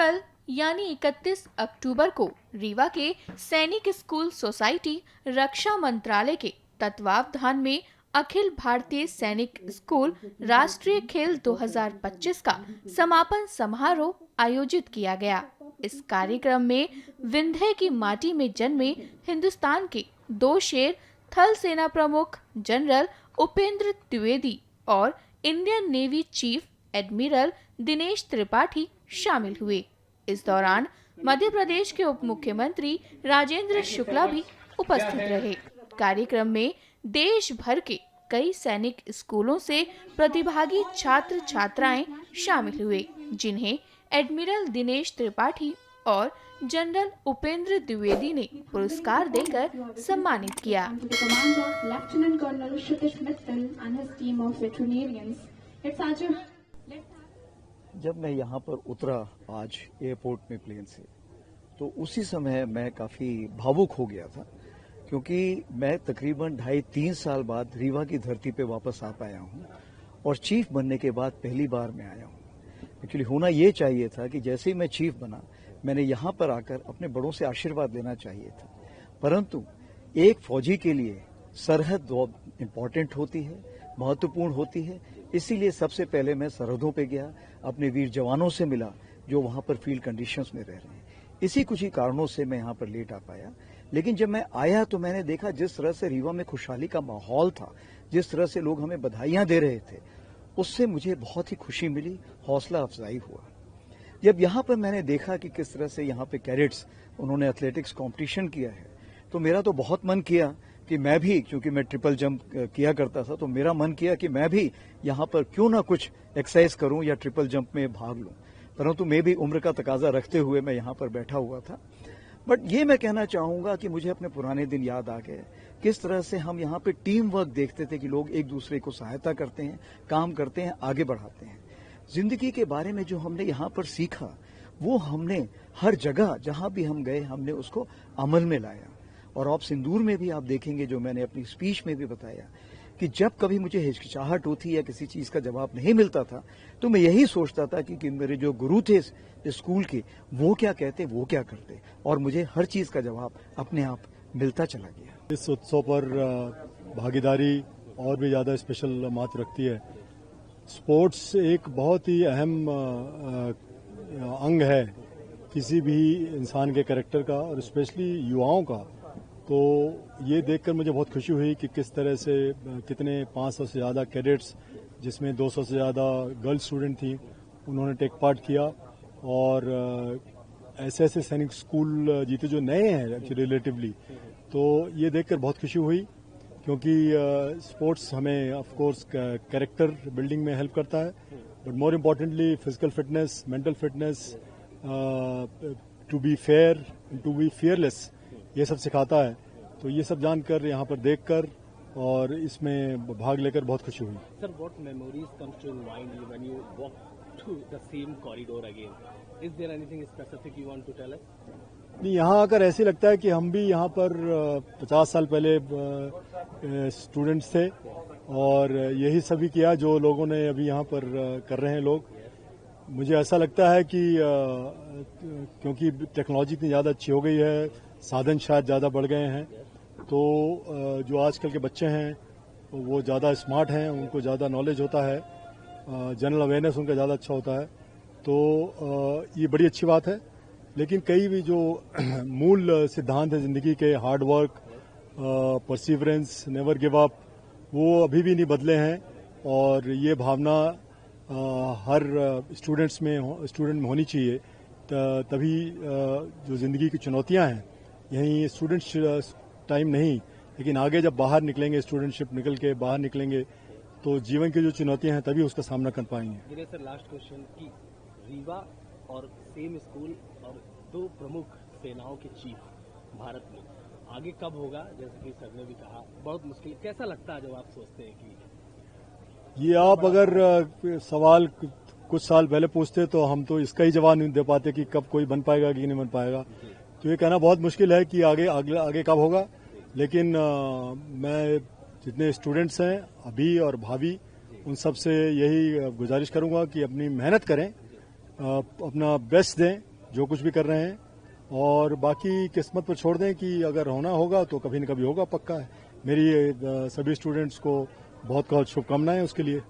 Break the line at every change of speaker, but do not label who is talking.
कल यानी 31 अक्टूबर को रीवा के सैनिक स्कूल सोसाइटी रक्षा मंत्रालय के तत्वावधान में अखिल भारतीय सैनिक स्कूल राष्ट्रीय खेल 2025 का समापन समारोह आयोजित किया गया। इस कार्यक्रम में विंध्य की माटी में जन्मे हिंदुस्तान के 2 शेर थल सेना प्रमुख जनरल उपेंद्र द्विवेदी और Indian navy chief admiral Dinesh Tripathi शामिल हुए। इस दौरान मध्य प्रदेश के उप मुख्यमंत्री राजेंद्र शुक्ला भी उपस्थित रहे। कार्यक्रम में देश भर के कई सैनिक स्कूलों से प्रतिभागी छात्र छात्राएं शामिल हुए, जिन्हें एडमिरल दिनेश त्रिपाठी और जनरल उपेंद्र द्विवेदी ने पुरस्कार देकर सम्मानित किया।
जब मैं यहाँ पर उतरा आज एयरपोर्ट में प्लेन से, तो उसी समय मैं काफ़ी भावुक हो गया था, क्योंकि मैं तकरीबन 2.5-3 साल बाद रीवा की धरती पे वापस आ पाया हूँ और चीफ बनने के बाद पहली बार मैं आया हूँ। एक्चुअली होना ये चाहिए था कि जैसे ही मैं चीफ बना, मैंने यहाँ पर आकर अपने बड़ों से आशीर्वाद लेना चाहिए था, परंतु एक फौजी के लिए सरहद बहुत इम्पॉर्टेंट होती है, महत्वपूर्ण होती है। इसीलिए सबसे पहले मैं सरहदों पे गया, अपने वीर जवानों से मिला जो वहाँ पर फील्ड कंडीशंस में रह रहे हैं। इसी कुछ ही कारणों से मैं यहाँ पर लेट आ पाया, लेकिन जब मैं आया तो मैंने देखा जिस तरह से रीवा में खुशहाली का माहौल था, जिस तरह से लोग हमें बधाइयाँ दे रहे थे, उससे मुझे बहुत ही खुशी मिली, हौसला अफजाई हुआ। जब यहाँ पर मैंने देखा कि किस तरह से यहाँ पे कैडेट्स उन्होंने एथलेटिक्स कॉम्पिटिशन किया है, तो मेरा तो बहुत मन किया कि मैं भी, क्योंकि मैं ट्रिपल जंप किया करता था, तो मेरा मन किया कि मैं भी यहाँ पर क्यों ना कुछ एक्सरसाइज करूं या ट्रिपल जंप में भाग लूं। परंतु मैं भी उम्र का तकाजा रखते हुए मैं यहाँ पर बैठा हुआ था। बट ये मैं कहना चाहूंगा कि मुझे अपने पुराने दिन याद आ गए, किस तरह से हम यहाँ पे टीम वर्क देखते थे कि लोग एक दूसरे को सहायता करते हैं, काम करते हैं, आगे बढ़ाते हैं। जिंदगी के बारे में जो हमने यहाँ पर सीखा, वो हमने हर जगह जहाँ भी हम गए हमने उसको अमल में लाया। और आप सिंदूर में भी आप देखेंगे, जो मैंने अपनी स्पीच में भी बताया, कि जब कभी मुझे हिचकिचाहट होती या किसी चीज का जवाब नहीं मिलता था, तो मैं यही सोचता था कि मेरे जो गुरु थे स्कूल के, वो क्या कहते, वो क्या करते, और मुझे हर चीज का जवाब अपने आप मिलता चला गया।
इस उत्सव पर भागीदारी और भी ज्यादा स्पेशल महत्व रखती है। स्पोर्ट्स एक बहुत ही अहम अंग है किसी भी इंसान के कैरेक्टर का, और स्पेशली युवाओं का। तो ये देखकर मुझे बहुत खुशी हुई कि किस तरह से कितने 500 से ज़्यादा कैडेट्स, जिसमें 200 से ज़्यादा गर्ल स्टूडेंट थी, उन्होंने टेक पार्ट किया। और ऐसे ऐसे सैनिक स्कूल जीते जो नए हैं रिलेटिवली, तो ये देखकर बहुत खुशी हुई, क्योंकि स्पोर्ट्स हमें ऑफ कोर्स कैरेक्टर बिल्डिंग में हेल्प करता है, but more importantly physical fitness, mental fitness, to be fair, to be fearless, ये सब सिखाता है। तो ये सब जानकर, यहाँ पर देखकर और इसमें भाग लेकर बहुत खुशी हुई।
Sir, what memories comes to mind when you walk through the same corridor again? Is there anything specific you want to tell us?
नहीं, यहाँ आकर ऐसे लगता है कि हम भी यहाँ पर 50 साल पहले स्टूडेंट्स थे, और यही सभी किया जो लोगों ने अभी यहाँ पर कर रहे हैं लोग। मुझे ऐसा लगता है कि क्योंकि टेक्नोलॉजी इतनी ज़्यादा अच्छी हो गई है, साधन शायद ज़्यादा बढ़ गए हैं, तो जो आजकल के बच्चे हैं वो ज़्यादा स्मार्ट हैं, उनको ज़्यादा नॉलेज होता है, जनरल अवेयरनेस उनका ज़्यादा अच्छा होता है। तो ये बड़ी अच्छी बात है। लेकिन कई भी जो मूल सिद्धांत हैं ज़िंदगी के, hard work, perseverance, never give up, वो अभी भी नहीं बदले हैं। और ये भावना हर स्टूडेंट में होनी चाहिए, तभी जो ज़िंदगी की चुनौतियां हैं, यहीं स्टूडेंट्स टाइम नहीं, लेकिन आगे जब बाहर निकलेंगे, स्टूडेंटशिप निकल के बाहर निकलेंगे, तो जीवन की जो चुनौतियां हैं तभी उसका सामना कर पाएंगे।
मेरे सर लास्ट क्वेश्चन कि रीवा और सेम स्कूल और 2 प्रमुख सेनाओं के चीफ भारत में, आगे कब होगा? जैसे कि सर ने भी कहा, बहुत मुश्किल। कैसा लगता है जब आप सोचते हैं कि
ये आप अगर सवाल कुछ साल पहले पूछते तो हम तो इसका ही जवाब नहीं दे पाते कि कब कोई बन पाएगा कि नहीं बन पाएगा। तो ये कहना बहुत मुश्किल है कि आगे कब होगा। लेकिन मैं जितने स्टूडेंट्स हैं अभी और भावी, उन सब से यही गुजारिश करूंगा कि अपनी मेहनत करें, अपना बेस्ट दें, जो कुछ भी कर रहे हैं, और बाकी किस्मत पर छोड़ दें कि अगर होना होगा तो कभी न कभी होगा, पक्का है। मेरी सभी स्टूडेंट्स को बहुत बहुत शुभकामनाएं उसके लिए।